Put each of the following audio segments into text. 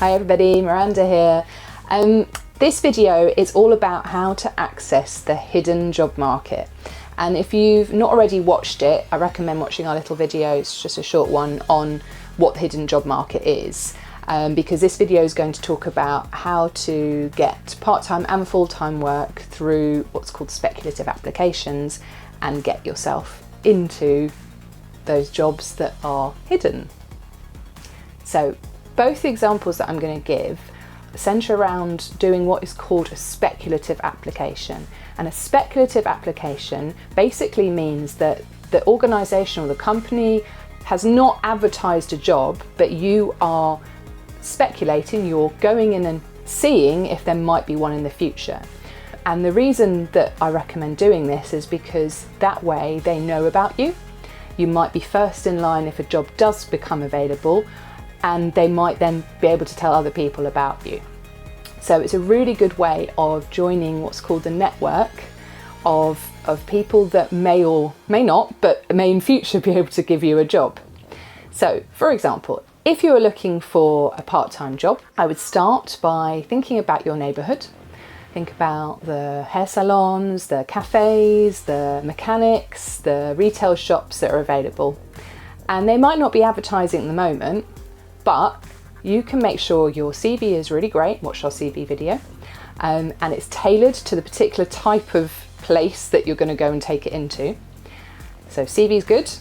Hi everybody, Miranda here. This video is all about how to access the hidden job market. And if you've not already watched it, I recommend watching our little video. It's just a short one on what the hidden job market is. Because this video is going to talk about how to get part-time and full-time work through what's called speculative applications and get yourself into those jobs that are hidden. So both the examples that I'm going to give centre around doing what is called a speculative application. And a speculative application basically means that the organisation or the company has not advertised a job, but you are speculating, you're going in and seeing if there might be one in the future. And the reason that I recommend doing this is because that way they know about you. You might be first in line if a job does become available, and they might then be able to tell other people about you. So it's a really good way of joining what's called the network of people that may or may not, but may in future be able to give you a job. So for example, if you are looking for a part-time job, I would start by thinking about your neighbourhood. Think about the hair salons, the cafes, the mechanics, the retail shops that are available. And they might not be advertising at the moment, but you can make sure your CV is really great. Watch our CV video. And it's tailored to the particular type of place that you're going to go and take it into. So CV is good.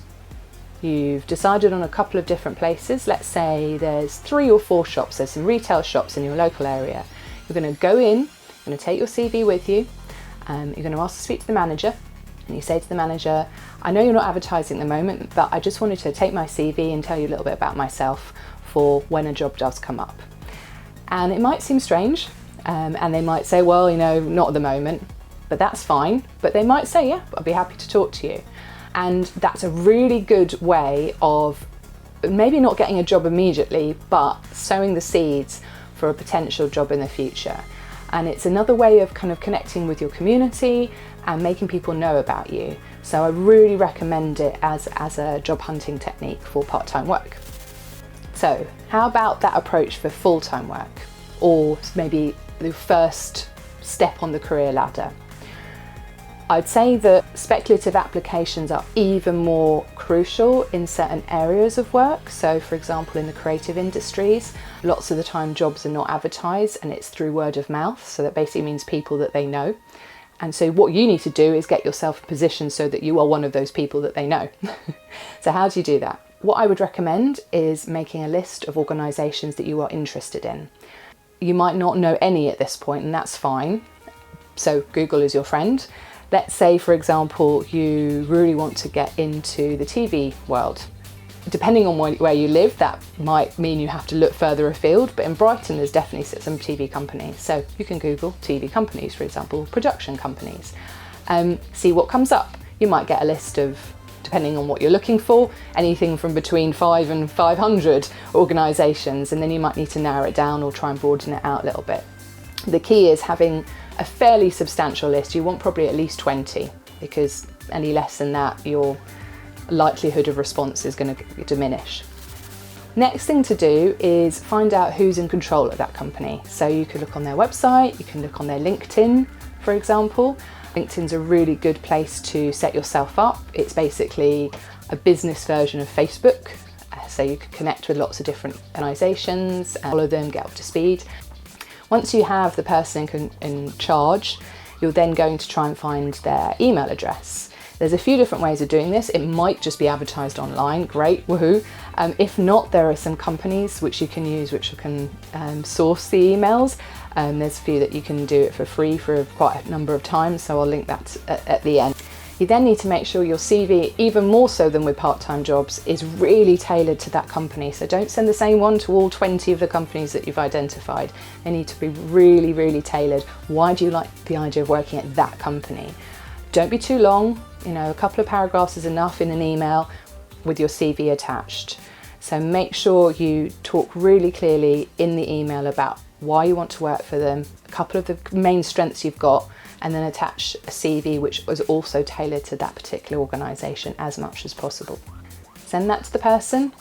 You've decided on a couple of different places. Let's say there's 3 or 4 shops. There's some retail shops in your local area. You're going to go in, you're going to take your CV with you. You're going to ask to speak to the manager. And you say to the manager, I know you're not advertising at the moment, but I just wanted to take my CV and tell you a little bit about myself for when a job does come up. And it might seem strange, and they might say, well, you know, not at the moment, but that's fine. But they might say, yeah, I'd be happy to talk to you. And that's a really good way of maybe not getting a job immediately, but sowing the seeds for a potential job in the future. And it's another way of kind of connecting with your community and making people know about you. So I really recommend it as a job hunting technique for part-time work. So how about that approach for full-time work, or maybe the first step on the career ladder? I'd say that speculative applications are even more crucial in certain areas of work. So for example, in the creative industries, lots of the time jobs are not advertised and it's through word of mouth. So that basically means people that they know. And so what you need to do is get yourself positioned so that you are one of those people that they know. So how do you do that? What I would recommend is making a list of organisations that you are interested in. You might not know any at this point, and that's fine. So Google is your friend. Let's say, for example, you really want to get into the TV world. Depending on where you live, that might mean you have to look further afield, but in Brighton there's definitely some TV companies. So you can Google TV companies, for example, production companies. See what comes up. You might get a list of, depending on what you're looking for, anything from between 5 and 500 organisations, and then you might need to narrow it down or try and broaden it out a little bit. The key is having a fairly substantial list. You want probably at least 20, because any less than that, your likelihood of response is going to diminish. Next thing to do is find out who's in control of that company. So you could look on their website, you can look on their LinkedIn, for example. LinkedIn's a really good place to set yourself up. It's basically a business version of Facebook. So you can connect with lots of different organisations and follow them, get up to speed. Once you have the person in charge, you're then going to try and find their email address. There's a few different ways of doing this. It might just be advertised online, great, woohoo. If not, there are some companies which you can use which can source the emails. There's a few that you can do it for free for quite a number of times, so I'll link that at the end. You then need to make sure your CV, even more so than with part-time jobs, is really tailored to that company. So don't send the same one to all 20 of the companies that you've identified. They need to be really, really tailored. Why do you like the idea of working at that company? Don't be too long. You know, a couple of paragraphs is enough in an email with your CV attached. So make sure you talk really clearly in the email about why you want to work for them, a couple of the main strengths you've got, and then attach a CV which was also tailored to that particular organisation as much as possible. Send that to the person,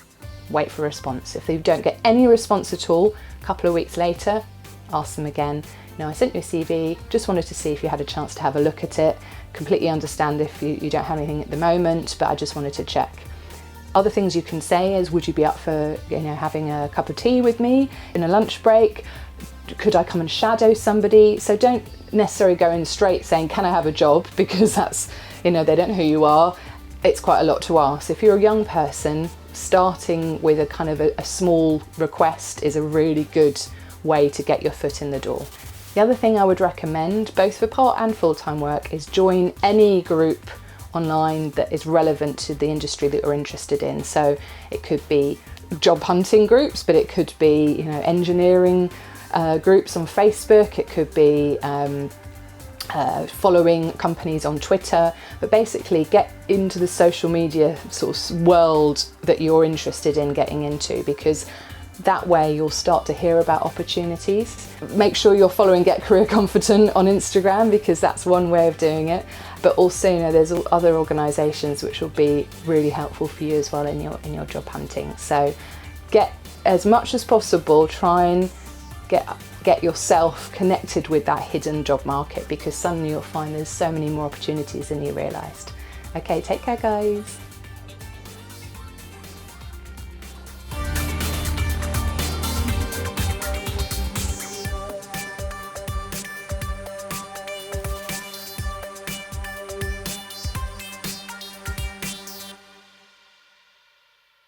wait for a response. If you don't get any response at all, a couple of weeks later, ask them again. I sent you a CV, just wanted to see if you had a chance to have a look at it. Completely understand if you don't have anything at the moment, but I just wanted to check. Other things you can say is, would you be up for having a cup of tea with me in a lunch break? Could I come and shadow somebody? So don't necessarily go in straight saying, can I have a job? Because that's, they don't know who you are. It's quite a lot to ask. If you're a young person, starting with a kind of a small request is a really good way to get your foot in the door. The other thing I would recommend, both for part and full-time work, is join any group online that is relevant to the industry that you're interested in. So it could be job hunting groups, but it could be engineering groups on Facebook. It could be following companies on Twitter, but basically get into the social media sort of world that you're interested in getting into, because that way you'll start to hear about opportunities. Make sure you're following Get Career Confident on Instagram, because that's one way of doing it. But also, there's other organisations which will be really helpful for you as well in your job hunting. So get as much as possible, try and get yourself connected with that hidden job market, because suddenly you'll find there's so many more opportunities than you realised. Okay, take care guys.